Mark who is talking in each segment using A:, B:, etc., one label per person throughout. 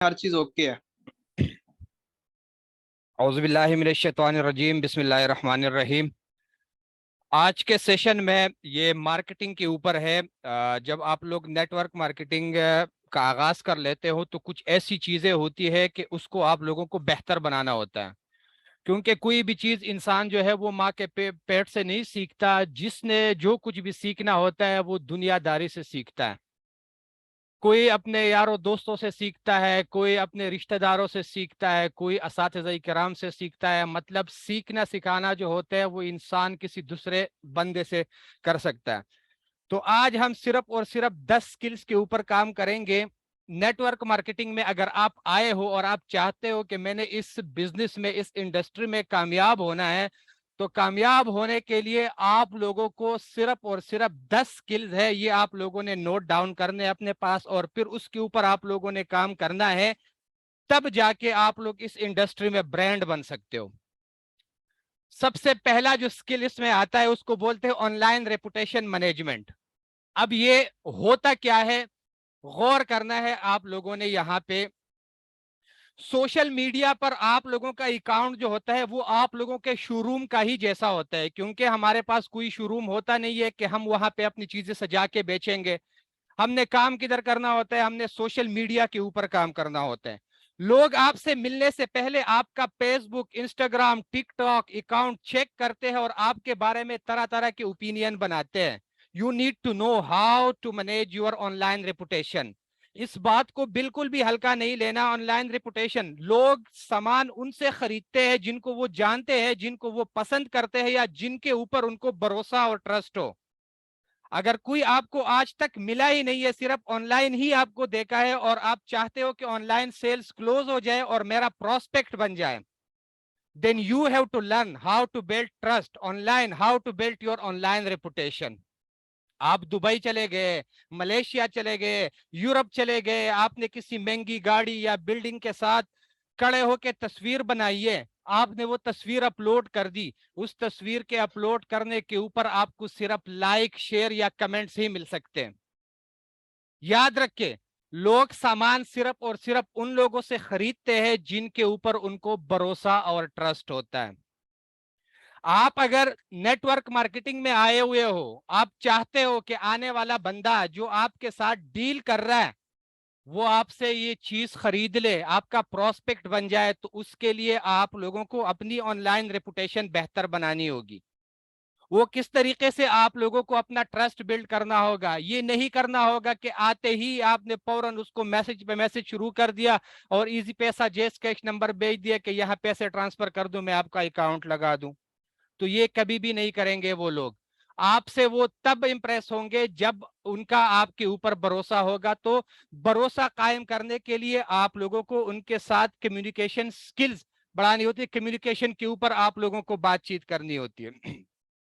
A: ہر چیز اوکے ہے۔
B: اعوذ باللہ من الشیطان الرجیم، بسم اللہ الرحمن الرحیم۔ آج کے سیشن میں یہ مارکیٹنگ کے اوپر ہے۔ جب آپ لوگ نیٹ ورک مارکیٹنگ کا آغاز کر لیتے ہو تو کچھ ایسی چیزیں ہوتی ہے کہ اس کو آپ لوگوں کو بہتر بنانا ہوتا ہے، کیونکہ کوئی بھی چیز انسان جو ہے وہ ماں کے پیٹ سے نہیں سیکھتا۔ جس نے جو کچھ بھی سیکھنا ہوتا ہے وہ دنیا داری سے سیکھتا ہے۔ کوئی اپنے یاروں دوستوں سے سیکھتا ہے، کوئی اپنے رشتہ داروں سے سیکھتا ہے، کوئی اساتذہ کرام سے سیکھتا ہے۔ مطلب سیکھنا سکھانا جو ہوتا ہے وہ انسان کسی دوسرے بندے سے کر سکتا ہے۔ تو آج ہم صرف اور صرف 10 سکلز کے اوپر کام کریں گے۔ نیٹ ورک مارکیٹنگ میں اگر آپ آئے ہو اور آپ چاہتے ہو کہ میں نے اس بزنس میں، اس انڈسٹری میں کامیاب ہونا ہے، تو کامیاب ہونے کے لیے آپ لوگوں کو صرف اور صرف 10 سکلز ہے، یہ آپ لوگوں نے نوٹ ڈاؤن کرنے اپنے پاس، اور پھر اس کے اوپر آپ لوگوں نے کام کرنا ہے، تب جا کے آپ لوگ اس انڈسٹری میں برانڈ بن سکتے ہو۔ سب سے پہلا جو سکل اس میں آتا ہے اس کو بولتے ہیں آن لائن ریپوٹیشن مینجمنٹ۔ اب یہ ہوتا کیا ہے، غور کرنا ہے آپ لوگوں نے۔ یہاں پہ سوشل میڈیا پر آپ لوگوں کا اکاؤنٹ جو ہوتا ہے وہ آپ لوگوں کے شو روم کا ہی جیسا ہوتا ہے، کیونکہ ہمارے پاس کوئی شو روم ہوتا نہیں ہے کہ ہم وہاں پہ اپنی چیزیں سجا کے بیچیں گے۔ ہم نے کام کدھر کرنا ہوتا ہے، ہم نے سوشل میڈیا کے اوپر کام کرنا ہوتا ہے۔ لوگ آپ سے ملنے سے پہلے آپ کا فیس بک، انسٹاگرام، ٹک ٹاک اکاؤنٹ چیک کرتے ہیں اور آپ کے بارے میں طرح طرح کے اوپینین بناتے ہیں۔ You need to know how to manage your online reputation. اس بات کو بالکل بھی ہلکا نہیں لینا۔ آن لائن ریپوٹیشن، لوگ سامان ان سے خریدتے ہیں جن کو وہ جانتے ہیں، جن کو وہ پسند کرتے ہیں، یا جن کے اوپر ان کو بھروسہ اور ٹرسٹ ہو۔ اگر کوئی آپ کو آج تک ملا ہی نہیں ہے، صرف آن لائن ہی آپ کو دیکھا ہے، اور آپ چاہتے ہو کہ آن لائن سیلز کلوز ہو جائے اور میرا پروسپیکٹ بن جائے، then you have to learn how to build trust online, how to build your online reputation۔ آپ دبئی چلے گئے، ملیشیا چلے گئے، یورپ چلے گئے، آپ نے کسی مہنگی گاڑی یا بلڈنگ کے ساتھ کھڑے ہو کے تصویر بنائی ہے، آپ نے وہ تصویر اپلوڈ کر دی۔ اس تصویر کے اپلوڈ کرنے کے اوپر آپ کو صرف لائک، شیئر یا کمنٹس ہی مل سکتے ہیں۔ یاد رکھیں، لوگ سامان صرف اور صرف ان لوگوں سے خریدتے ہیں جن کے اوپر ان کو بھروسہ اور ٹرسٹ ہوتا ہے۔ آپ اگر نیٹ ورک مارکیٹنگ میں آئے ہوئے ہو، آپ چاہتے ہو کہ آنے والا بندہ جو آپ کے ساتھ ڈیل کر رہا ہے وہ آپ سے یہ چیز خرید لے، آپ کا پروسپیکٹ بن جائے، تو اس کے لیے آپ لوگوں کو اپنی آن لائن ریپوٹیشن بہتر بنانی ہوگی۔ وہ کس طریقے سے آپ لوگوں کو اپنا ٹرسٹ بلڈ کرنا ہوگا، یہ نہیں کرنا ہوگا کہ آتے ہی آپ نے فوراً اس کو میسج پہ میسج شروع کر دیا اور ایزی پیسہ جیس کیش نمبر بھیج دیا کہ یہاں پیسے ٹرانسفر کر دوں، میں آپ کا اکاؤنٹ لگا دوں۔ تو یہ کبھی بھی نہیں کریں گے وہ لوگ۔ آپ سے وہ تب امپریس ہوں گے جب ان کا آپ کے اوپر بھروسہ ہوگا۔ تو بھروسہ قائم کرنے کے لیے آپ لوگوں کو ان کے ساتھ کمیونیکیشن سکلز بڑھانی ہوتی ہے، کمیونیکیشن کے اوپر آپ لوگوں کو بات چیت کرنی ہوتی ہے۔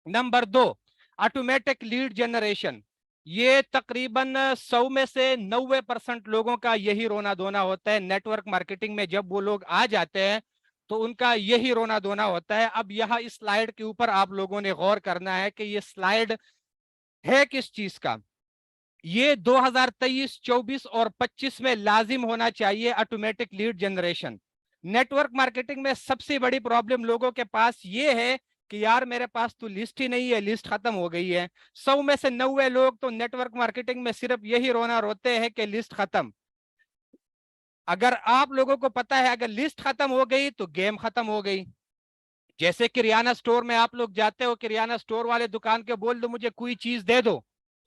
B: Number 2، automatic lead generation. یہ تقریباً 100 میں سے 90% لوگوں کا یہی رونا دھونا ہوتا ہے۔ نیٹ ورک مارکیٹنگ میں جب وہ لوگ آ جاتے ہیں تو ان کا یہی رونا دھونا ہوتا ہے۔ اب یہاں اس سلائیڈ کے اوپر آپ لوگوں نے غور کرنا ہے کہ یہ سلائیڈ ہے کس چیز کا۔ یہ 2023، 24 اور 25 میں لازم ہونا چاہیے automatic lead generation. Network marketing میں سب سے بڑی پرابلم لوگوں کے پاس یہ ہے کہ یار میرے پاس تو لسٹ ہی نہیں ہے، لسٹ ختم ہو گئی ہے۔ 100 میں سے 90 لوگ تو نیٹ ورک مارکیٹنگ میں صرف یہی رونا روتے ہیں کہ لسٹ ختم۔ اگر آپ لوگوں کو پتا ہے اگر لسٹ ختم ہو گئی تو گیم ختم ہو گئی۔ جیسے کریانہ سٹور میں آپ لوگ جاتے ہو، کریانہ سٹور والے دکان کے بول دو مجھے کوئی چیز دے دو،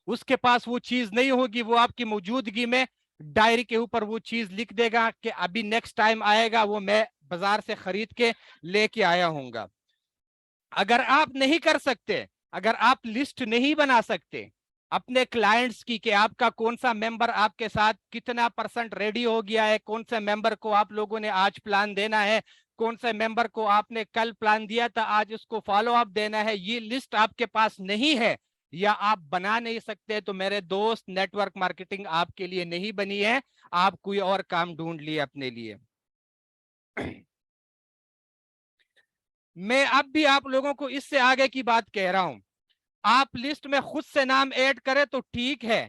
B: اس کے پاس وہ چیز نہیں ہوگی، وہ آپ کی موجودگی میں ڈائری کے اوپر وہ چیز لکھ دے گا کہ ابھی نیکسٹ ٹائم آئے گا وہ میں بازار سے خرید کے لے کے آیا ہوں گا۔ اگر آپ نہیں کر سکتے، اگر آپ لسٹ نہیں بنا سکتے اپنے کلائنٹس کی کہ آپ کا کون سا ممبر آپ کے ساتھ کتنا پرسنٹ ریڈی ہو گیا ہے، کون سے ممبر کو آپ لوگوں نے آج پلان دینا ہے، کون سے ممبر کو آپ نے کل پلان دیا تھا آج اس کو فالو اپ دینا ہے، یہ لسٹ آپ کے پاس نہیں ہے یا آپ بنا نہیں سکتے، تو میرے دوست نیٹ ورک مارکیٹنگ آپ کے لیے نہیں بنی ہے، آپ کوئی اور کام ڈھونڈ لیے اپنے لیے۔ میں اب بھی آپ لوگوں کو اس سے آگے کی بات کہہ رہا ہوں۔ آپ لسٹ میں خود سے نام ایڈ کرے تو ٹھیک ہے،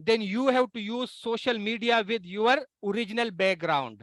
B: then you have to use social media with your original background.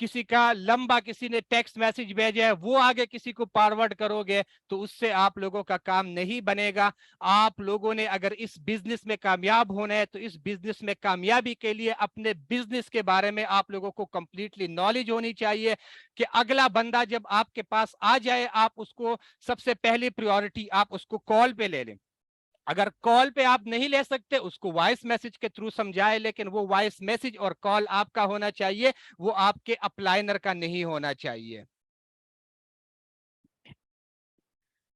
B: کسی کا لمبا کسی نے ٹیکسٹ میسج بھیجا ہے وہ آگے کسی کو فارورڈ کرو گے تو اس سے آپ لوگوں کا کام نہیں بنے گا. آپ لوگوں نے اگر اس بزنس میں کامیاب ہونا ہے تو اس بزنس میں کامیابی کے لیے اپنے بزنس کے بارے میں آپ لوگوں کو کمپلیٹلی نالج ہونی چاہیے کہ اگلا بندہ جب آپ کے پاس آ جائے آپ اس کو سب سے پہلی پریورٹی آپ اس کو کال پہ لے لیں. اگر کال پہ آپ نہیں لے سکتے اس کو وائس میسج کے تھرو سمجھائے, لیکن وہ وائس میسج اور کال آپ کا ہونا چاہیے, وہ آپ کے اپلائنر کا نہیں ہونا چاہیے.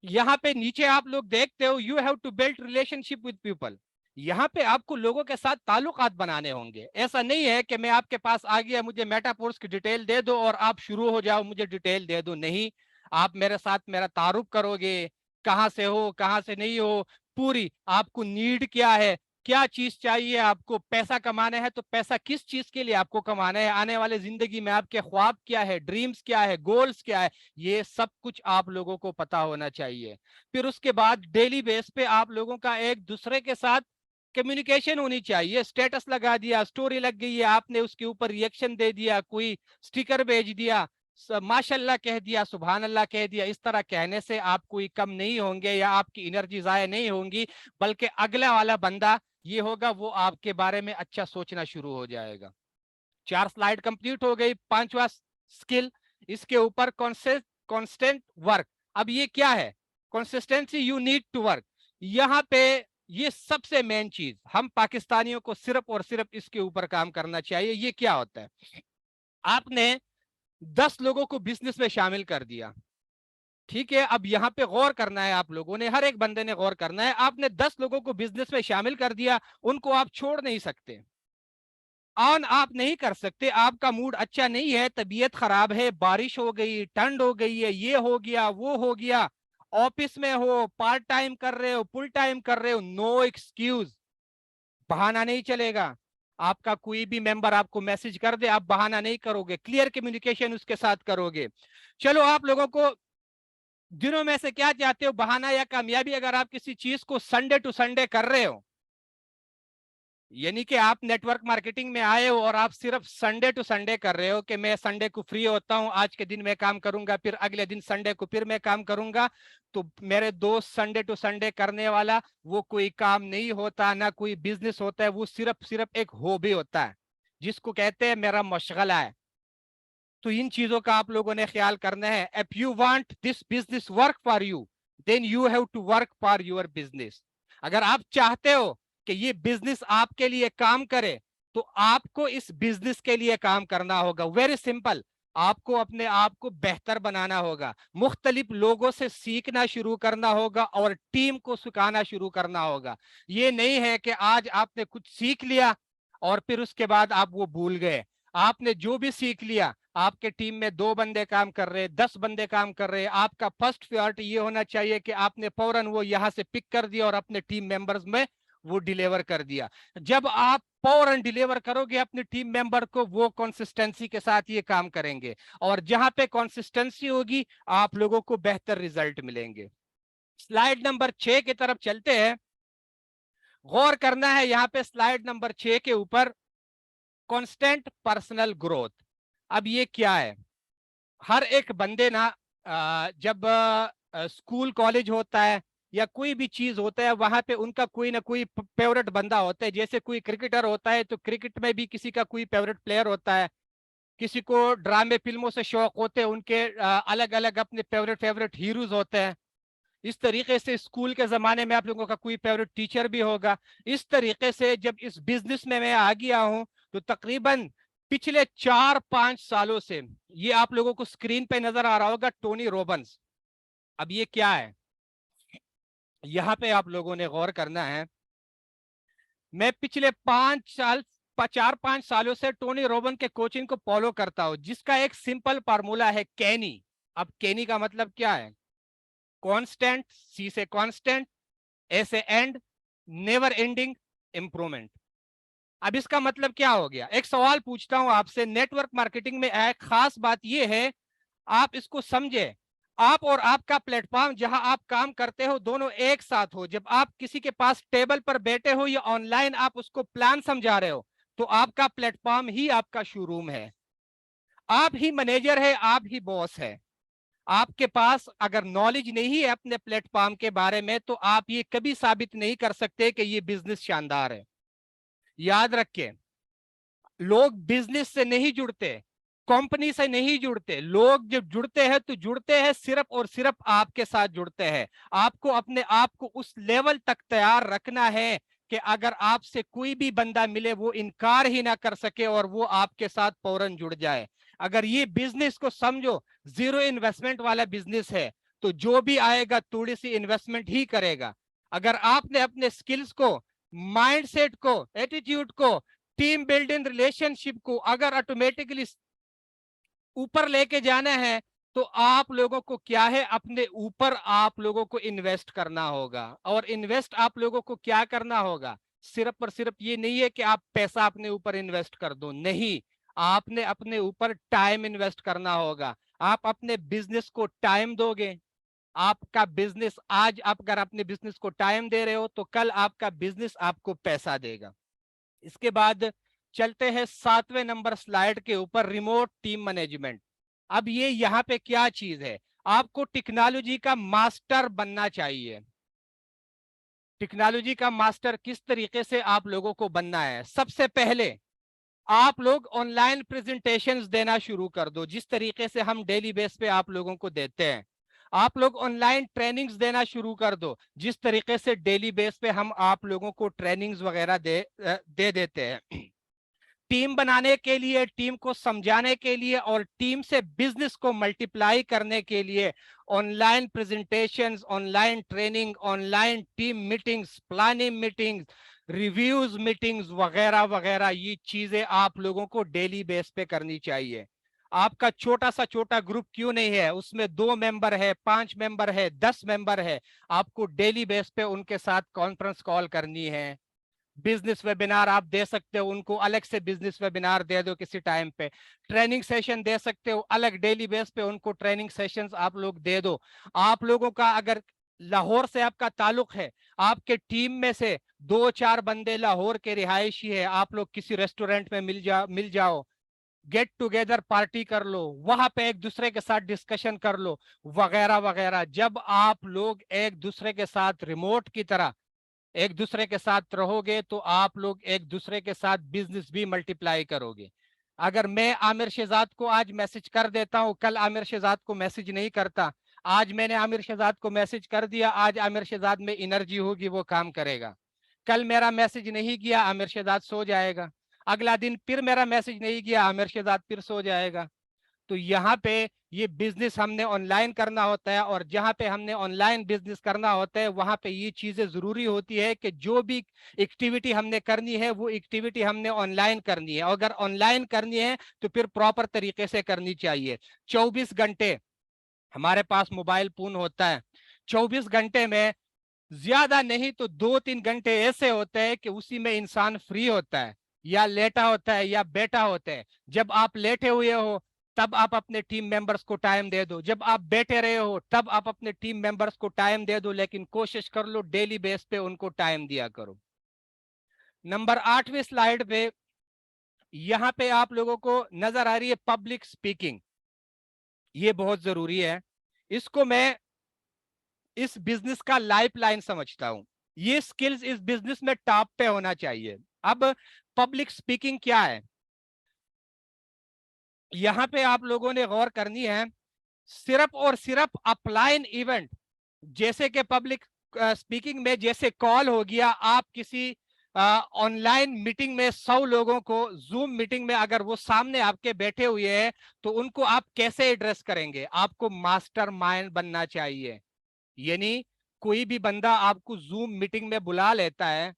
B: یہاں پہ نیچے آپ لوگ دیکھتے ہو you have to build relationship with people. یہاں پہ آپ کو لوگوں کے ساتھ تعلقات بنانے ہوں گے. ایسا نہیں ہے کہ میں آپ کے پاس آ گیا مجھے میٹاپورس کی ڈیٹیل دے دو اور آپ شروع ہو جاؤ مجھے ڈیٹیل دے دو. نہیں, آپ میرے ساتھ میرا تعارف کرو گے, کہاں سے ہو کہاں سے نہیں ہو, پوری آپ کو نیڈ کیا ہے, کیا چیز چاہیے آپ کو, پیسہ کمانا ہے تو پیسہ کس چیز کے لیے آپ کو کمانا ہے, آنے والے زندگی میں آپ کے خواب کیا ہے, ڈریمز کیا ہے, گولز کیا ہے, یہ سب کچھ آپ لوگوں کو پتا ہونا چاہیے. پھر اس کے بعد ڈیلی بیس پہ آپ لوگوں کا ایک دوسرے کے ساتھ کمیونیکیشن ہونی چاہیے. سٹیٹس لگا دیا, سٹوری لگ گئی ہے, آپ نے اس کے اوپر ریئیکشن دے دیا, کوئی سٹیکر بھیج دیا, ماشاء اللہ کہہ دیا, سبحان اللہ کہہ دیا. اس طرح کہنے سے آپ کوئی کم نہیں ہوں گے یا آپ کی انرجی ضائع نہیں ہوں گی, بلکہ اگلا والا بندہ یہ ہوگا وہ آپ کے بارے میں اچھا سوچنا شروع ہو جائے گا. 4 سلائیڈ کمپلیٹ ہو گئی. 5واں سکل اس کے اوپر کانسٹنٹ ورک. اب یہ کیا ہے, consistency, you need to work. یہاں پہ یہ سب سے مین چیز ہم پاکستانیوں کو صرف اور صرف اس کے اوپر کام کرنا چاہیے. یہ کیا ہوتا ہے, آپ نے 10 لوگوں کو بزنس میں شامل کر دیا, ٹھیک ہے, اب یہاں پہ غور کرنا ہے, آپ لوگوں نے ہر ایک بندے نے غور کرنا ہے. آپ نے 10 لوگوں کو بزنس میں شامل کر دیا, ان کو آپ چھوڑ نہیں سکتے, آن آپ نہیں کر سکتے. آپ کا موڈ اچھا نہیں ہے, طبیعت خراب ہے, بارش ہو گئی, ٹھنڈ ہو گئی ہے, یہ ہو گیا وہ ہو گیا, آفس میں ہو, پارٹ ٹائم کر رہے ہو, فل ٹائم کر رہے ہو, نو ایکسکیوز, بہانہ نہیں چلے گا. آپ کا کوئی بھی ممبر آپ کو میسج کر دے آپ بہانہ نہیں کرو گے, کلیئر کمیونیکیشن اس کے ساتھ کرو گے. چلو آپ لوگوں کو دنوں میں سے کیا چاہتے ہو, بہانہ یا کامیابی. اگر آپ کسی چیز کو سنڈے ٹو سنڈے کر رہے ہو, یعنی کہ آپ نیٹ ورک مارکیٹنگ میں آئے ہو اور آپ صرف سنڈے ٹو سنڈے کر رہے ہو کہ میں سنڈے کو فری ہوتا ہوں, آج کے دن میں کام کروں گا, پھر اگلے دن سنڈے کو پھر میں کام کروں گا, تو میرے دوست سنڈے ٹو سنڈے کرنے والا وہ کوئی کام نہیں ہوتا, نہ کوئی بزنس ہوتا ہے, وہ صرف ایک ہابی ہوتا ہے جس کو کہتے ہیں میرا مشغلہ ہے. تو ان چیزوں کا آپ لوگوں نے خیال کرنا ہے. If you want this business work for you, then you have to work for your business. اگر آپ چاہتے ہو کہ یہ بزنس آپ کے لیے کام کرے تو آپ کو اس بزنس کے لیے کام کرنا ہوگا. ویری سمپل, آپ کو اپنے آپ کو بہتر بنانا ہوگا, مختلف لوگوں سے سیکھنا شروع کرنا ہوگا اور ٹیم کو سکھانا شروع کرنا ہوگا. یہ نہیں ہے کہ آج آپ نے کچھ سیکھ لیا اور پھر اس کے بعد آپ وہ بھول گئے. آپ نے جو بھی سیکھ لیا, آپ کے ٹیم میں 2 بندے کام کر رہے, 10 بندے کام کر رہے, آپ کا فرسٹ پریورٹی یہ ہونا چاہیے کہ آپ نے فوراً وہ یہاں سے پک کر دیا اور اپنے ٹیم ممبرز میں وہ ڈیلیور کر دیا. جب آپ فوراً ڈیلیور کرو گے اپنے ٹیم ممبر کو, وہ کنسسٹنسی کے ساتھ یہ کام کریں گے, اور جہاں پہ کنسسٹنسی ہوگی آپ لوگوں کو بہتر ریزلٹ ملیں گے. سلائیڈ نمبر 6 کی طرف چلتے ہیں. غور کرنا ہے یہاں پہ سلائیڈ نمبر 6 کے اوپر, کانسٹنٹ پرسنل گروتھ. اب یہ کیا ہے, ہر ایک بندے نا جب اسکول کالج ہوتا ہے یا کوئی بھی چیز ہوتا ہے وہاں پہ ان کا کوئی نہ کوئی فیورٹ بندہ ہوتا ہے. جیسے کوئی کرکٹر ہوتا ہے تو کرکٹ میں بھی کسی کا کوئی فیورٹ پلیئر ہوتا ہے, کسی کو ڈرامے فلموں سے شوق ہوتے ہیں, ان کے الگ الگ اپنے فیورٹ ہیروز ہوتے ہیں. اس طریقے سے اسکول کے زمانے میں آپ لوگوں کا کوئی فیورٹ ٹیچر بھی ہوگا. اس طریقے سے جب اس بزنس میں آ گیا ہوں تو تقریباً پچھلے 4-5 سالوں سے یہ آپ لوگوں کو اسکرین پہ نظر آ رہا ہوگا, ٹونی روبنس. اب یہ کیا ہے, یہاں پہ آپ لوگوں نے غور کرنا ہے. میں پچھلے 4-5 سالوں سے ٹونی روبن کے کوچنگ کو فالو کرتا ہوں, جس کا ایک سمپل فارمولا ہے کینی. اب کینی کا مطلب کیا ہے, کانسٹنٹ, سی سے کانسٹنٹ, اے سے اینڈ, نیور اینڈنگ امپروومنٹ. اب اس کا مطلب کیا ہو گیا, ایک سوال پوچھتا ہوں آپ سے. نیٹ ورک مارکیٹنگ میں ایک خاص بات یہ ہے, آپ اس کو سمجھے, آپ اور آپ کا پلیٹ فارم جہاں آپ کام کرتے ہو دونوں ایک ساتھ ہو. جب آپ کسی کے پاس ٹیبل پر بیٹھے ہو یا آن لائن آپ اس کو پلان سمجھا رہے ہو تو آپ کا پلیٹ فارم ہی آپ کا شو روم ہے. آپ ہی مینیجر ہے, آپ ہی باس ہے. آپ کے پاس اگر نالج نہیں ہے اپنے پلیٹ فارم کے بارے میں تو آپ یہ کبھی ثابت نہیں کر سکتے کہ یہ بزنس شاندار ہے. یاد رکھیں, لوگ بزنس سے نہیں جڑتے, کمپنی سے نہیں جڑتے. لوگ جب جڑتے ہیں تو جڑتے ہیں صرف اور صرف آپ کے ساتھ جڑتے ہیں. آپ کو اپنے آپ کو اس لیول تک تیار رکھنا ہے کہ اگر آپ سے کوئی بھی بندہ ملے وہ انکار ہی نہ کر سکے اور وہ آپ کے ساتھ فوراً جڑ جائے. اگر یہ بزنس کو سمجھو زیرو انویسٹمنٹ والا بزنس ہے تو جو بھی آئے گا تھوڑی سی انویسٹمنٹ ہی کرے گا. اگر آپ نے اپنے سکلز کو, مائنڈ سیٹ کو, ایٹیٹیوڈ کو, ٹیم بلڈنگ ریلیشن شپ کو اگر آٹومیٹکلی اوپر لے کے جانا ہے تو آپ لوگوں کو کیا ہے, اپنے اوپر آپ لوگوں کو انویسٹ کرنا ہوگا. اور انویسٹ آپ لوگوں کو کیا کرنا ہوگا, صرف اور صرف یہ نہیں ہے کہ آپ پیسہ اپنے اوپر انویسٹ کر دو, نہیں, آپ نے اپنے اوپر ٹائم انویسٹ کرنا ہوگا. آپ اپنے بزنس کو ٹائم دو گے, آپ کا بزنس آج آپ اگر اپنے بزنس کو ٹائم دے رہے ہو تو کل آپ کا بزنس آپ کو پیسہ دے گا. اس کے بعد چلتے ہیں 7ویں نمبر سلائیڈ کے اوپر, ریموٹ ٹیم مینجمنٹ. اب یہ یہاں پہ کیا چیز ہے, آپ کو ٹیکنالوجی کا ماسٹر بننا چاہیے. ٹیکنالوجی کا ماسٹر کس طریقے سے آپ لوگوں کو بننا ہے؟ سب سے پہلے آپ لوگ آن لائن پریزنٹیشنز دینا شروع کر دو, جس طریقے سے ہم ڈیلی بیس پہ آپ لوگوں کو دیتے ہیں. آپ لوگ آن لائن ٹریننگز دینا شروع کر دو, جس طریقے سے ڈیلی بیس پہ ہم آپ لوگوں کو ٹریننگز وغیرہ دے دیتے ہیں. ٹیم بنانے کے لیے, ٹیم کو سمجھانے کے لیے اور ٹیم سے بزنس کو ملٹیپلائی کرنے کے لیے on line presentations, on line training, on line team meetings, planning meetings, reviews meetings وغیرہ وغیرہ, یہ چیزیں آپ لوگوں کو ڈیلی بیس پہ کرنی چاہیے. آپ کا چھوٹا سا چھوٹا گروپ کیوں نہیں ہے, اس میں 2 ممبر ہے, 5 ممبر ہے, 10 ممبر ہے, آپ کو ڈیلی بیس پہ ان کے ساتھ کانفرنس کال کرنی ہے. بزنس ویبینار آپ دے سکتے ہو, ان کو الگ سے بزنس ویبینار دے دو کسی ٹائم پہ. ٹریننگ سیشن دے سکتے ہو الگ, ڈیلی بیس پہ ان کو ٹریننگ سیشنز آپ لوگ دے دو. آپ لوگوں کا اگر لاہور سے آپ کا تعلق ہے, آپ کے ٹیم میں سے 2-4 بندے لاہور کے رہائشی ہے, آپ لوگ کسی ریسٹورنٹ میں مل جاؤ, گیٹ ٹوگیدر پارٹی کر لو, وہاں پہ ایک دوسرے کے ساتھ ڈسکشن کر لو وغیرہ وغیرہ. جب آپ لوگ ایک دوسرے کے ساتھ ریموٹ کی طرح ایک دوسرے کے ساتھ رہو گے تو آپ لوگ ایک دوسرے کے ساتھ بزنس بھی ملٹیپلائی کرو گے. اگر میں عامر شہزاد کو آج میسج کر دیتا ہوں, کل عامر شہزاد کو میسج نہیں کرتا, آج میں نے عامر شہزاد کو میسج کر دیا, آج عامر شہزاد میں انرجی ہوگی, وہ کام کرے گا. کل میرا میسج نہیں کیا, عامر شہزاد سو جائے گا. اگلا دن پھر میرا میسج نہیں کیا, عامر شہزاد پھر سو جائے گا. تو یہاں پہ یہ بزنس ہم نے آن لائن کرنا ہوتا ہے, اور جہاں پہ ہم نے آن لائن بزنس کرنا ہوتا ہے وہاں پہ یہ چیزیں ضروری ہوتی ہے کہ جو بھی ایکٹیویٹی ہم نے کرنی ہے وہ ایکٹیویٹی ہم نے آن لائن کرنی ہے. اگر آن لائن کرنی ہے تو پھر پراپر طریقے سے کرنی چاہیے. 24 گھنٹے ہمارے پاس موبائل فون ہوتا ہے, 24 گھنٹے میں زیادہ نہیں تو 2-3 گھنٹے ایسے ہوتے ہیں کہ اسی میں انسان فری ہوتا ہے, یا لیٹا ہوتا ہے یا بیٹھا ہوتا ہے. جب آپ لیٹے ہوئے ہو تب آپ اپنے ٹیم ممبرز کو ٹائم دے دو, جب آپ بیٹھے رہے ہو تب آپ اپنے ٹیم ممبرز کو ٹائم دے دو, لیکن کوشش کر لو ڈیلی بیس پہ ان کو ٹائم دیا کرو. نمبر 8ویں سلائیڈ پہ یہاں پہ آپ لوگوں کو نظر آ رہی ہے پبلک سپیکنگ. یہ بہت ضروری ہے, اس کو میں اس بزنس کا لائف لائن سمجھتا ہوں. یہ سکلز اس بزنس میں ٹاپ پہ ہونا چاہیے. اب پبلک سپیکنگ کیا ہے, یہاں پہ آپ لوگوں نے غور کرنی ہے. صرف اور صرف اپلائن ایونٹ, جیسے کہ پبلک سپیکنگ میں جیسے کال ہو گیا, آپ کسی آن لائن میٹنگ میں 100 لوگوں کو, زوم میٹنگ میں اگر وہ سامنے آپ کے بیٹھے ہوئے ہیں تو ان کو آپ کیسے ایڈریس کریں گے؟ آپ کو ماسٹر مائنڈ بننا چاہیے. یعنی کوئی بھی بندہ آپ کو زوم میٹنگ میں بلا لیتا ہے,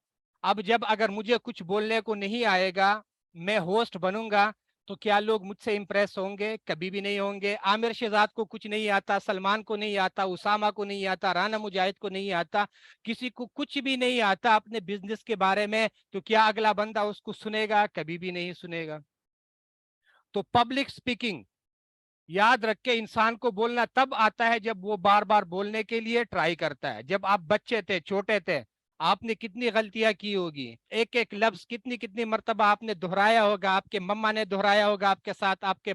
B: اب جب اگر مجھے کچھ بولنے کو نہیں آئے گا, میں ہوسٹ بنوں گا, تو کیا لوگ مجھ سے امپریس ہوں گے؟ کبھی بھی نہیں ہوں گے. عامر شہزاد کو کچھ نہیں آتا, سلمان کو نہیں آتا, اسامہ کو نہیں آتا, رانا مجاہد کو نہیں آتا, کسی کو کچھ بھی نہیں آتا اپنے بزنس کے بارے میں, تو کیا اگلا بندہ اس کو سنے گا؟ کبھی بھی نہیں سنے گا. تو پبلک سپیکنگ یاد رکھ کے, انسان کو بولنا تب آتا ہے جب وہ بار بار بولنے کے لیے ٹرائی کرتا ہے. جب آپ بچے تھے, چھوٹے تھے, آپ نے کتنی غلطیاں کی ہوگی, ایک ایک لفظ کتنی مرتبہ آپ نے دہرایا ہوگا, آپ کے مما نے دہرایا ہوگا آپ کے ساتھ, آپ کے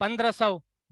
B: 1500,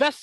B: 10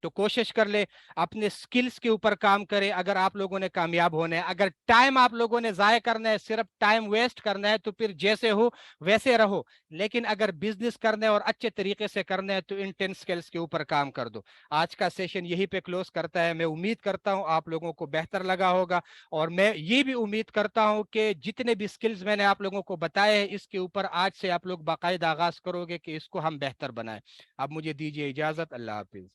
B: تو کوشش کر لے اپنے سکلز کے اوپر کام کرے اگر آپ لوگوں نے کامیاب ہونا ہے. اگر ٹائم آپ لوگوں نے ضائع کرنا ہے, صرف ٹائم ویسٹ کرنا ہے, تو پھر جیسے ہو ویسے رہو. لیکن اگر بزنس کرنا ہے اور اچھے طریقے سے کرنا ہے تو ان 10 سکلز کے اوپر کام کر دو. آج کا سیشن یہی پہ کلوز کرتا ہے. میں امید کرتا ہوں آپ لوگوں کو بہتر لگا ہوگا, اور میں یہ بھی امید کرتا ہوں کہ جتنے بھی سکلز میں نے آپ لوگوں کو بتائے ہیں اس کے اوپر آج سے آپ لوگ باقاعدہ آغاز کرو گے کہ اس کو ہم بہتر بنائیں. اب مجھے دیجیے اجازت. اللہ حافظ.